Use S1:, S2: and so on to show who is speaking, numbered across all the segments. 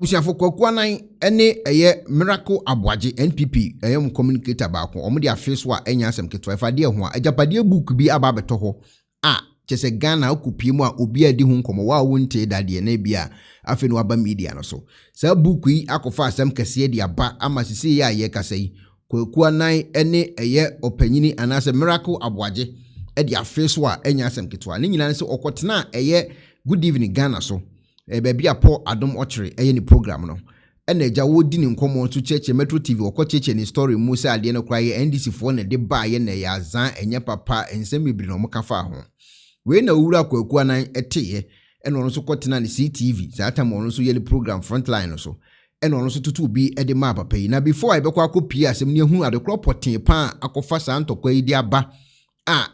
S1: Busiafo Kwaku Annan ene eye Miracle Aboagye NPP eye communicator baako omo dia face wa enya asem keto efade ho a Agyapadeɛ book bi aba beto ho a chese Ghana okupie mu a obi adi ho nkomo wa wonte dade na bia afi no aba media no so sa book yi akofa asem kese di aba ama sisi ya ye kasa yi Kwaku Annan ene eye opanyini anase Miracle Aboagye e dia face wa enya asem keto ne nyina nse okotena eye Good Evening Ghana so baby apo adom ochre eye ni program no ena eja wodi ni nkomo to cheche Metro TV okọ cheche ni story mu se ade no kraye NDC fo na de ba ye na ya zan enye papa ensem bibiri no mkafa ho we na wura Kwaku Annan eteye ena ono so kotena ni CTV zata mo ono so ye program frontline so ena ono so tutu bi ede ma papa yi na before I bekọ akopie asem ni ehunu ade kro poten pa akofa sa ntokwa yi di aba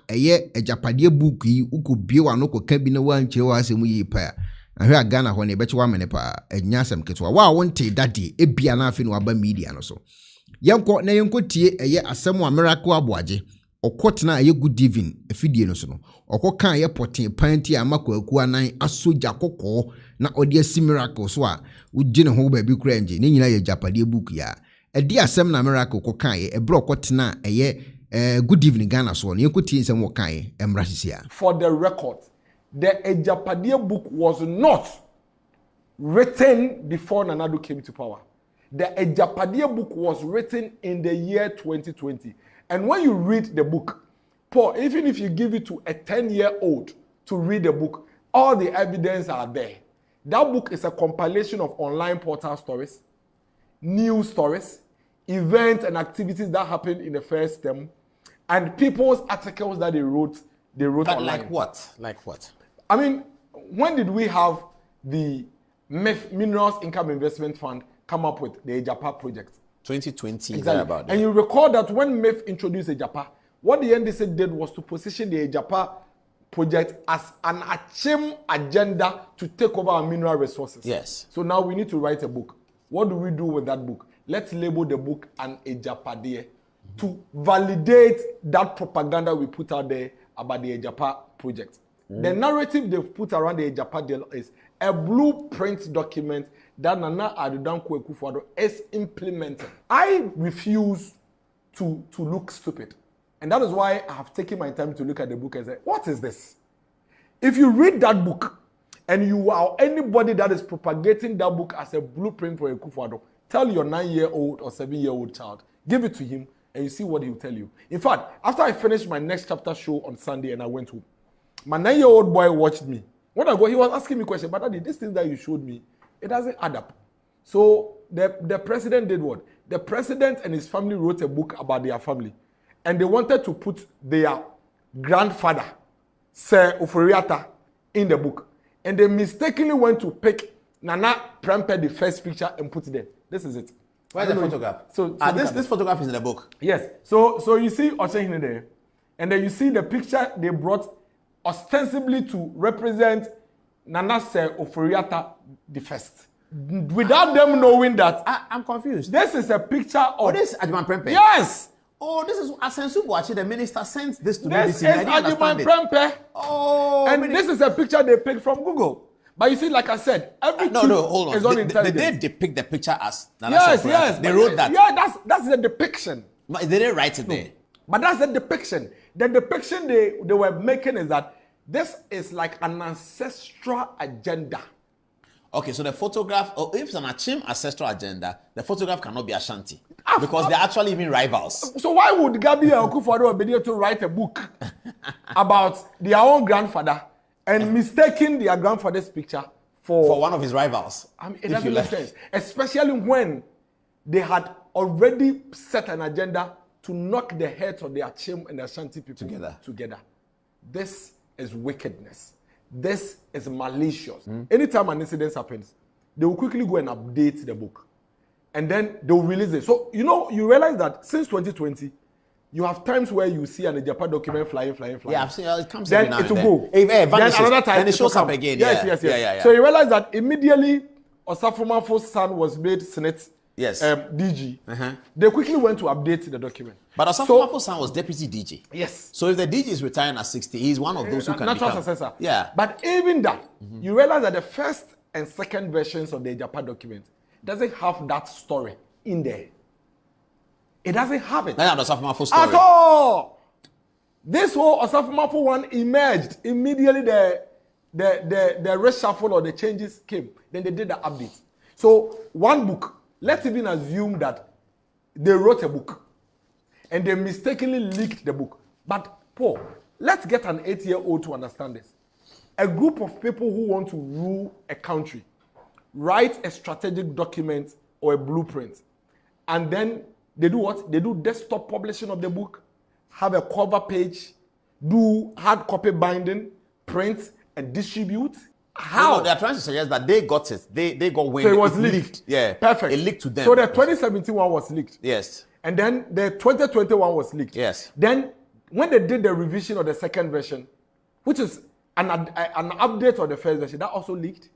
S1: eye Agyapadeɛ book yi ukobie wa no koka bi na wankyere wa asem yi pa ahwe Ghana ho ne beche wa mene pa enya asem ketwa wa wonte dade ebia na afi no aba media no so yenko na yenko tie eye asem wa Miracle Aboagye okotena eye Good Evening afidie no so no okoka eye poten panti ama Kwaku Annan asoja kokko na ode asi Miracle so a ugine ho ba bi kura nje ne nyina ye Agyapadeɛ book ya edi asem na Miracle koka eye ebro okotena eye Good Evening Ghana so no yenko tie nsem wo kan eye emra hisia
S2: for the record. The Agyapadeɛ book was not written before Nana came to power. The Agyapadeɛ book was written in the year 2020. And when you read the book, Paul, even if you give it to a 10-year-old to read the book, all the evidence are there. That book is a compilation of online portal stories, news stories, events and activities that happened in the first term, and people's articles that they wrote but online.
S3: Like what? Like what?
S2: I mean, when did we have the Minerals Income Investment Fund come up with the Ejapa project?
S3: 2020.
S2: Exactly.
S3: About
S2: and you recall that when MEF introduced Ejapa, what the NDC did was to position the Ejapa project as an Achim agenda to take over our mineral resources.
S3: Yes.
S2: So now we need to write a book. What do we do with that book? Let's label the book an Agyapadeɛ to validate that propaganda we put out there about the Ejapa project. The narrative they've put around the Agyapadeɛ is a blueprint document that Nana Ekuonaba is implementing. I refuse to look stupid. And that is why I have taken my time to look at the book and say, what is this? If you read that book and you are anybody that is propagating that book as a blueprint for Ekuonaba, tell your 9-year-old or 7-year-old child, give it to him and you see what he will tell you. In fact, after I finished my next chapter show on Sunday and I went home, my 9-year-old boy watched me. When I go, he was asking me questions, but Daddy, this thing that you showed me, it doesn't add up. So the president did what? The president and his family wrote a book about their family. And they wanted to put their grandfather, Sir Oforiatta, in the book. And they mistakenly went to pick Nana Prempeh, the first picture, and put it there. This is it.
S3: Where's the photograph?
S2: So
S3: this photograph is in the book.
S2: Yes. So you see Oshehine there. And then you see the picture they brought ostensibly to represent Nana Sir Oforiatta the first. Without them knowing that.
S3: I'm confused.
S2: This is a picture of...
S3: Oh, this is Agyapadeɛ Prempeh?
S2: Yes!
S3: Oh, this is Asensu Boakye, the minister sent this to
S2: This
S3: BBC.
S2: is Agyapadeɛ Prempeh.
S3: Oh.
S2: And this is a picture they picked from Google. But you see, like I said, every
S3: hold on.
S2: is on intelligence.
S3: Did they depict the picture as Nana
S2: Yes.
S3: They wrote that?
S2: Yeah, that's the depiction.
S3: But they didn't write it there.
S2: But that's the depiction. The depiction they were making is that this is like an ancestral agenda.
S3: Okay, so the photograph, if it's an Achim ancestral agenda, the photograph cannot be Ashanti. Because they're actually even rivals.
S2: So why would Gabi and Ekuonaba be able to write a book about their own grandfather and mistaking their grandfather's picture for
S3: one of his rivals?
S2: I mean, it doesn't make sense. Especially when they had already set an agenda to knock the heads of the Achim and the Ashanti people together. This is wickedness. This is malicious. Anytime an incident happens, they will quickly go and update the book. And then they will release it. So, you realize that since 2020, you have times where you see an Ejapa document flying.
S3: Yeah, I've seen it comes
S2: then it will go.
S3: Then
S2: another time
S3: then it shows up again.
S2: Yes.
S3: Yeah.
S2: So you realize that immediately Osafumafo's son was made Senate DG. They quickly went to update the document.
S3: But Osafumafo's son was deputy DG.
S2: Yes.
S3: So if the DG is retiring at 60, he's one of those who can
S2: natural
S3: become.
S2: successor.
S3: Yeah.
S2: But even that, you realize that the first and second versions of the Ejapa document, doesn't have that story in there. It doesn't have it.
S3: That's not a story.
S2: At all. This whole Osafo one emerged immediately. The reshuffle or the changes came. Then they did the update. So one book. Let's even assume that they wrote a book and they mistakenly leaked the book. But Paul, let's get an 8-year-old to understand this. A group of people who want to rule a country write a strategic document or a blueprint, and then they do what? They do desktop publishing of the book, have a cover page, do hard copy binding, print, and distribute. How?
S3: No, they are trying to suggest that they got it. They got wind.
S2: So it was leaked.
S3: Yeah.
S2: Perfect.
S3: It leaked to them.
S2: So the 2017 one was leaked.
S3: Yes.
S2: And then the 2021 was leaked.
S3: Yes.
S2: Then when they did the revision of the second version, which is an update of the first version, that also leaked.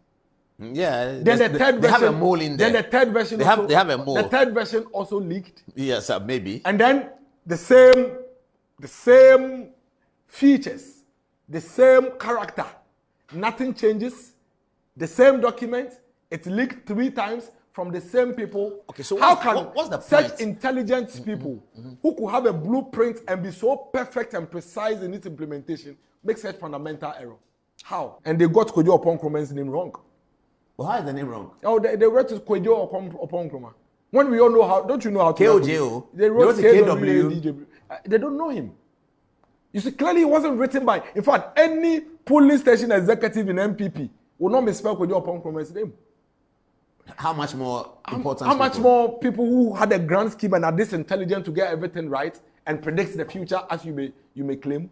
S3: Yeah.
S2: Then the third version.
S3: They have a mole in there.
S2: Then the third version.
S3: They have a mole.
S2: The third version also leaked.
S3: Yes, maybe.
S2: And then the same features, the same character, nothing changes. The same document, it's leaked 3 times from the same people.
S3: Okay, so what's the
S2: such
S3: point?
S2: intelligent people who could have a blueprint and be so perfect and precise in its implementation make such fundamental error? How? And they got Kojo Oponkomen's name wrong.
S3: Well, how is the name wrong?
S2: Oh, they wrote Kojo Oponkroma. When we all know how, don't you know how to
S3: KOJO?
S2: They wrote
S3: KW.
S2: KW. They don't know him. You see, clearly it wasn't written by, in fact, any polling station executive in MPP will not misspell Kojo Oponkomen's name.
S3: How much more important?
S2: How much more people who had a grand scheme and are this intelligent to get everything right and predict the future, as you may claim,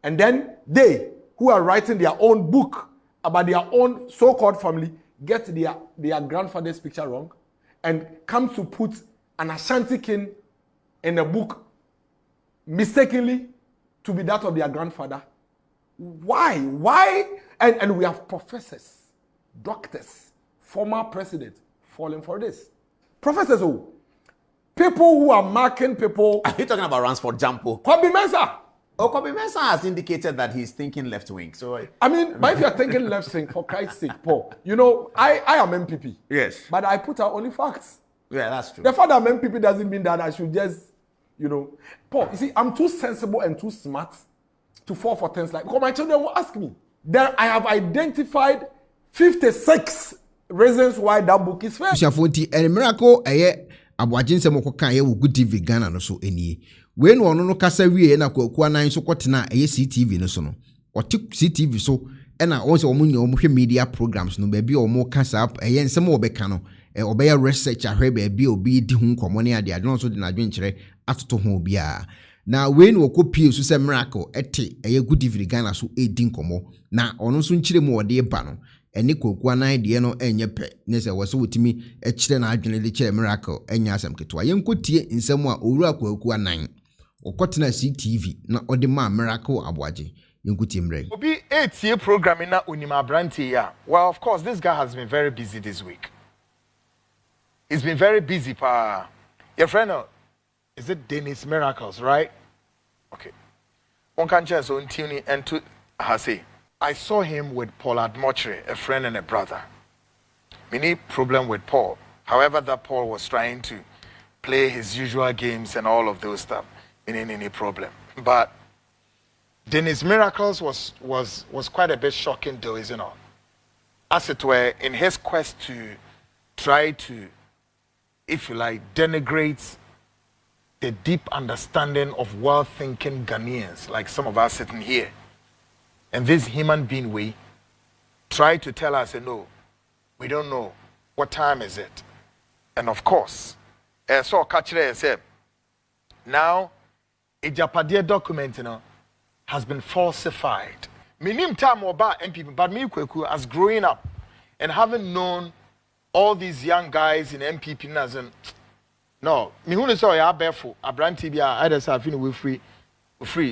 S2: and then they who are writing their own book about their own so-called family get their grandfather's picture wrong and come to put an Ashanti king in a book mistakenly to be that of their grandfather. Why? And we have professors, doctors, former president falling for this. Professors who? People who are marking people.
S3: Are you talking about Ransford Jampo?
S2: Kwabi Mensah.
S3: Oh, Kwaku Mensah has indicated that he's thinking left wing. So
S2: I mean, but if you're thinking left wing, for Christ's sake, Paul, you know, I am MPP.
S3: Yes.
S2: But I put out only facts.
S3: Yeah, that's true.
S2: The fact that I'm MPP doesn't mean that I should just, you know. Paul, you see, I'm too sensible and too smart to fall for things like, because my children will ask me. Then I have identified 56 reasons why that book is fair.
S1: Usiafonti, and miracle, Aboagye nsɛm ɔkɔka yɛ wo good TV Ghana no so enie. We no ɔno no kasa wie na Kwaku Annan so kɔtena CTV no so no. Ɔte CTV so ɛna ɔn sɛ ɔmo nya ɔmo hwɛ media programs no baabi ɔmo kasa nsɛm ɔbɛka no ɔbɛyɛ research ahwɛ baabi obi di ho nkɔmɔ ne ade no so de n'adwenkyerɛ atoto ho obiara. Na we no ɔkɔpie so sɛ miracle ɛte good TV Ghana so edi nkɔmɔ na ɔno so nkyerɛ mu ɔde ba no. Eni Kwaku Annan de no enye pe ne se wo so wotimi ekire na adwene de kire miracle enya asem ketewa yenkotie nsem a owura Kwaku Annan okotena CTV na ode ma miracle Aboagye yenkotie mre
S4: obi etie program na onima brantie ya. Well, of course, this guy has been very busy this week. He's been very busy pa. Your friend is it Dennis Miracles, right? Okay, one can chance on tuning and to say I saw him with Paul Admotre, a friend and a brother. Many problem with Paul. However, that Paul was trying to play his usual games and all of those stuff. Any problem. But Dennis Miracles was quite a bit shocking though, isn't it? As it were, in his quest to try to, if you like, denigrate the deep understanding of well-thinking Ghanaians, like some of us sitting here. And this human being we try to tell us, no, we don't know. What time is it? And of course, so Kachire said, now, Agyapadeɛ document has been falsified. Minim time about MPP, but me Kwaku, as growing up and having known all these young guys in MPP, no, me who is all barefoot, a brand TBI, I just have been free.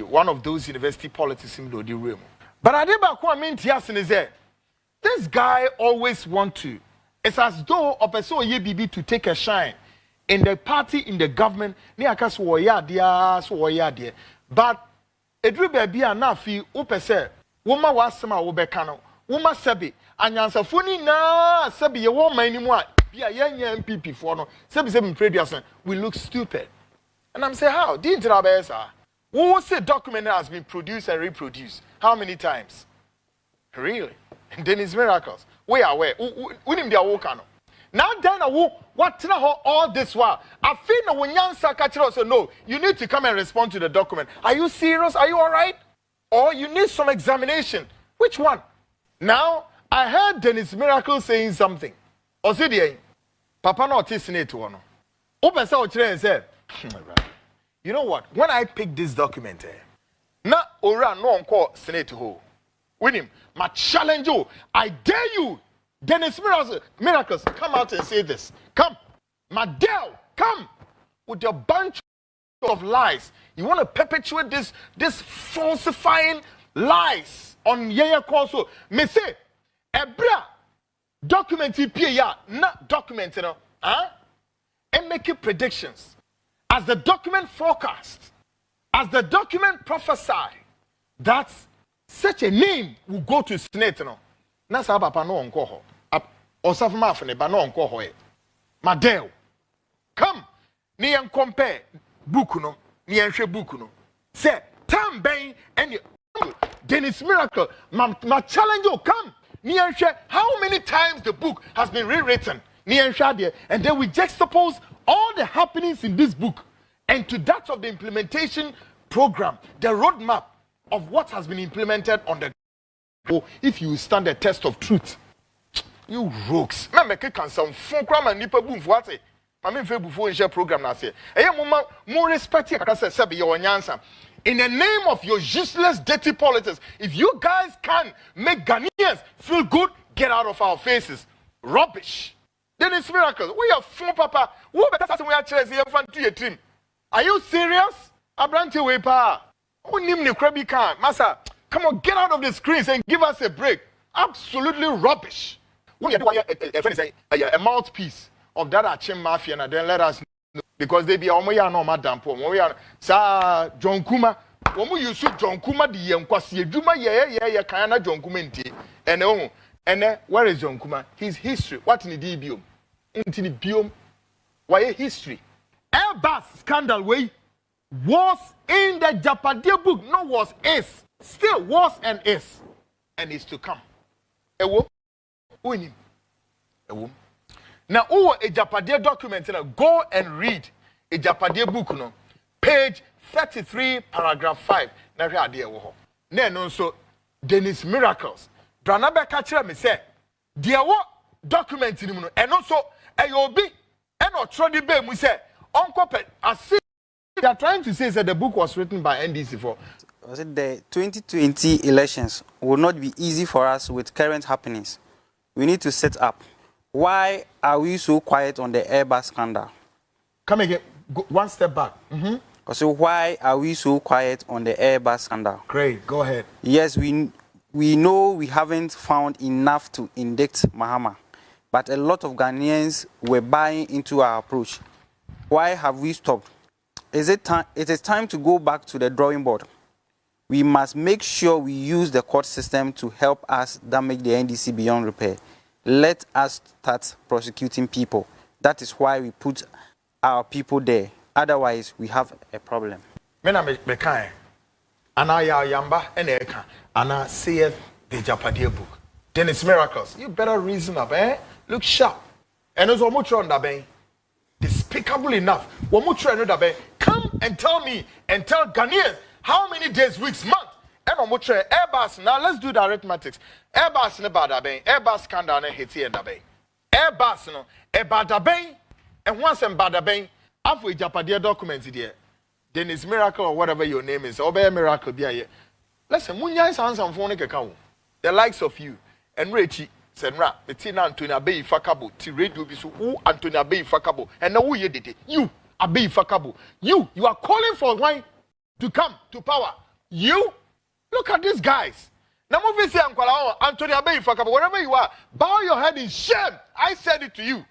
S4: One of those university politics in the room. But I did back one is there. This guy always want to. It's as though a person BB to take a shine in the party, in the government. But Edru baby and Nafi upese woman was some obekano. Woman sebi and yansafuni na sebi a woman anymore. be a young MPP for no 77 previous we look stupid. And I'm saying, how? Didn't who say document has been produced and reproduced? How many times? Really? And then it's miracles. We are where? We need to walk on. Now then, what all this while? I feel no when young Sakachiro say no, you need to come and respond to the document. Are you serious? Are you all right? Or you need some examination? Which one? Now I heard Dennis Miracle saying something. Or say Papa not listening to one. Open say, you know what? When I picked this document, na ora no encore Senate ho. With him, my challenge you. I dare you, Dennis Miracles, come out and say this. Come, Madel, come with your bunch of lies. You want to perpetuate this falsifying lies on Yaya Koso. Me say, Ebra document ya not document, you know, and making predictions. As the document forecast, as the document prophesied, that such a name will go to Senate. No, na sa papa no onko ho. Osafuma afene ba no onko ho e. Madel, come. Ni en compare book no, ni en hwe book no. Say, time ben and Dennis Miracle, my challenge you come. Ni en hwe how many times the book has been rewritten. Ni en hwe there, and then we juxtapose all the happenings in this book and to that of the implementation program, the roadmap of what has been implemented on the if you stand the test of truth. You rogues. Me can some phone cram and nipa boom for what? I mean before share program na say. More respect here say be your nyansa. In the name of your useless dirty politics, if you guys can make Ghanaians feel good, get out of our faces. Rubbish. Then it's miracles. We are phone papa. Who better we are chasing to your team? Are you serious? Abranti Wepa. Who name the crabby can? Massa, come on, get out of the screens and give us a break. Absolutely rubbish. When you do a mouthpiece of that Achim Mafia, and then let us know. Because they be Omoya no Madam Po. Sa John Kuma. When you shoot John Kuma, the Yankwasi, Juma, yeah, Kayana John Kumenti. And where is John Kuma? His history. What in the DBO? In the biome? Why history? Airbus scandal way was in the Agyapadeɛ book. No, was is. Still was and is. And is to come. Ewo? Unim. Ewo. Now, Agyapadeɛ document, go and read Agyapadeɛ book, no. Page 33, paragraph 5. Now, here idea wo. Then also, Dennis Miracles. Branabe catcher me say, dear what document in and also AOB and or Trody Bay, we say, Uncle Pet, I see they are trying to say that the book was written by NDC for.
S5: Was it the 2020 elections will not be easy for us with current happenings. We need to set up. Why are we so quiet on the Airbus scandal?
S4: Come again, go one step back.
S5: So why are we so quiet on the Airbus scandal?
S4: Great, go ahead.
S5: Yes, we know we haven't found enough to indict Mahama, but a lot of Ghanaians were buying into our approach. Why have we stopped? It is time to go back to the drawing board. We must make sure we use the court system to help us damage the NDC beyond repair. Let us start prosecuting people. That is why we put our people there. Otherwise, we have a problem.
S4: Yamba and Eka, Anna saith the Agyapadeɛ book. Then it's miracles. You better reason up, eh? Look sharp. And also, Mutron Dabe, despicable enough. Wamutron Dabe, come and tell me and tell Ghanaians how many days, weeks, months. And Omutre Airbus. Now let's do the arithmetics. Airbus ne badabe, Airbus scandal ne hiti and dabe. Airbus no, e badabe, and once and badabe, after Agyapadeɛ documents here. Then it's miracle or whatever your name is. Obey a miracle be here. Listen, Munya is handsome for the likes of you and Richie Senra, the Tina Antonia Bay Fakabo, T radio be so who Antonia Bay Fakabo, and now who you did it. You are Bay Fakabo. You are calling for wine to come to power. You look at these guys. Now move say Antonia Bay Fakabo, wherever you are, bow your head in shame. I said it to you.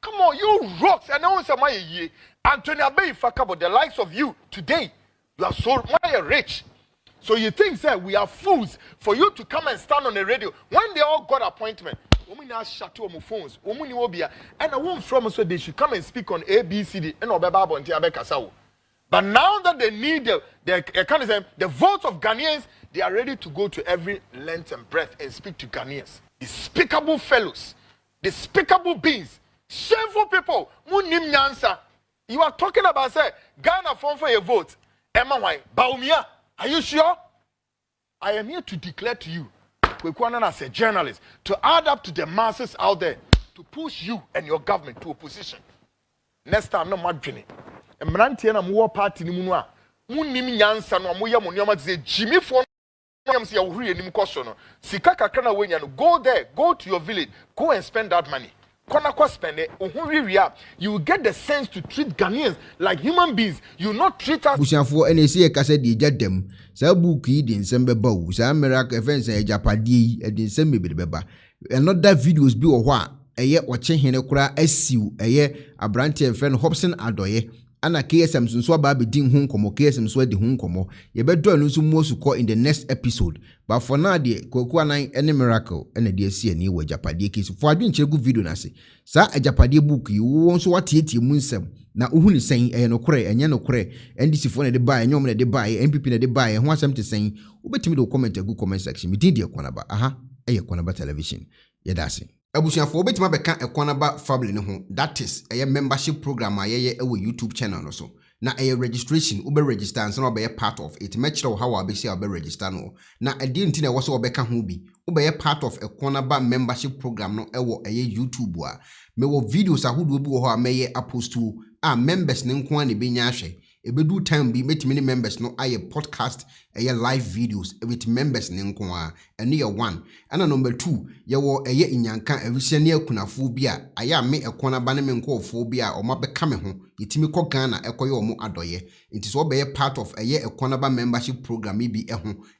S4: Come on, you rocks, and no one said my ye. Antonia Bay Fakabo, the likes of you today, you are so rich. So you think, sir, we are fools for you to come and stand on the radio when they all got appointment. Women now shut to phones. Women ni obia. And a woman from so they should come and speak on ABCD and obeba bonti abekasao. But now that they need the votes of Ghanaians, they are ready to go to every length and breadth and speak to Ghanaians. Despicable fellows, despicable beings, shameful people. Munim nyansa. You are talking about say Ghana form for a vote. Emma why? Baumia, are you sure? I am here to declare to you, Ekuonaba as a journalist, to add up to the masses out there to push you and your government to opposition. Next time, no madwene. Mrantie na mo party ni mu no a munnim nyansa no mo yam nneoma te Jimmy fo yam se ya wo huri anim koso no sika kakra na wenya no go there, go to your village, go and spend that money. Kona ko spend it, you will get the sense to treat Ghanaians like human beings. You will not treat us.
S1: Busiafo NAC kasa di jadem sa book yi di nsem beba wo sa miracle events Agyapadeɛ di nsem beba another videos bi wo ho a eye oche hene kura asiu eye abrante friend Hobson Adoye ana KSM so aba be din ho nkomo KSM so adi ho nkomo ye be do anu so mosu ko in the next episode but for now the Kwaku Annan any miracle and the see ani wo Agyapadeɛ case for adwen chegu video na se sa Agyapadeɛ book yi wo so watietie mu nsem na uhuni sen no kore enye no kore NDC fo na de buy enyom na de buy MPP na de buy ho asem te sen ubetimi do comment egu comment section me din de Ekuonaba aha Ekuonaba television ye da se abusuafo obetima beka Ekuonaba family ne ho that is membership program ayeye ewo YouTube channel no so na registration ube register and so be part of it mechiro how abesi ube register no na edi nti na wo so obeka ho bi ube part of Ekuonaba membership program no ewo YouTube a mewo videos ahodo bi wo ho a meye apostu a members ne nko an be nya ahwe ebedu time bi metimi ne members no aye podcast live videos with members ne nko a ene ye 1 ana number 2 ye wo inyanka awisia ne akunafo bi a aya me Ekuonaba ne me nkofo bi a omabeka me ho yetimi ko Ghana ekoye omo adoye nti so be part of Ekuonaba membership program bi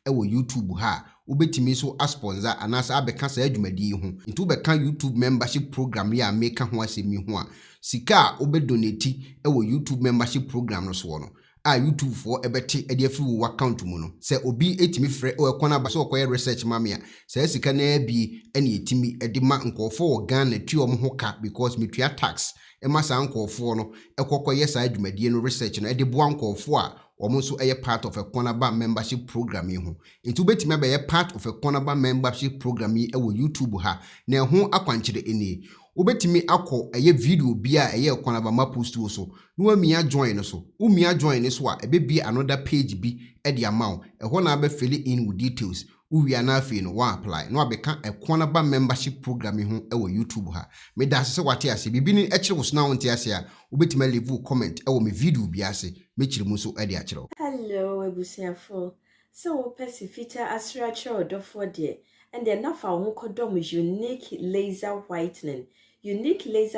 S1: ewo YouTube ha ubetimi so sponsor anasa abeka sa adwumadi ho nti ubeka YouTube membership program ya meka ho asemi ho a sika obedonate ewo YouTube membership program no so no a YouTube for ebeti ede afi wo account mu no se obi etimi frɛ Ekuonaba so okoye research mamia se sika na bi ene etimi ede ma nkofo wo Ghana tuo mo ho ka because metua tax ema sa nkofo no ekokoye sa adwumadi no research no ede boa nkofo a omo so part of Ekuonaba membership program yi ho nti betimi be part of Ekuonaba membership program yi ewo YouTube ha na ho akwankyere eni ubetimi akọ video bia Ekuonaba ma post wo so no amia join no so umia join so a ebebi another page bi e de amount ho na be fill in with details uwia na afi no wa apply no abeka Ekuonaba membership program yi ho ewo YouTube ha me da se wate ase bibi ni ekire wo so na wonte ase a ubetimi leave comment ewo me video bi ase me kire mu so e de akire.
S6: Hello ebusiafo so pesifita asracha odofo de and then na fa ho kodom unique laser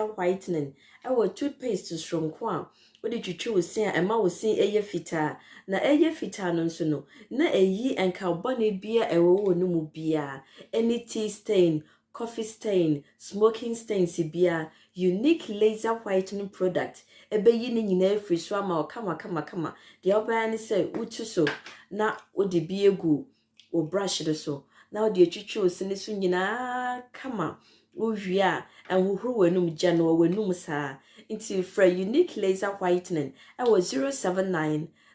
S6: whitening our toothpaste stronko a odi twitwi osin a ema osin eye fita na eye fita no nso no na eyi enka bone bia ewo no mu bia any tea stain, coffee stain, smoking stains bia unique laser whitening product ebeyi ni nyina free so ama kama de obaya ni say utu so na odi bi egu o brush do so na odi twitwi osin so nyina kama Uvia and who were num general when num sa into for unique laser whitening. I was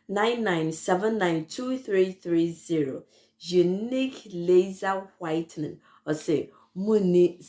S6: 079-9979-2330. Unique laser whitening or say Muni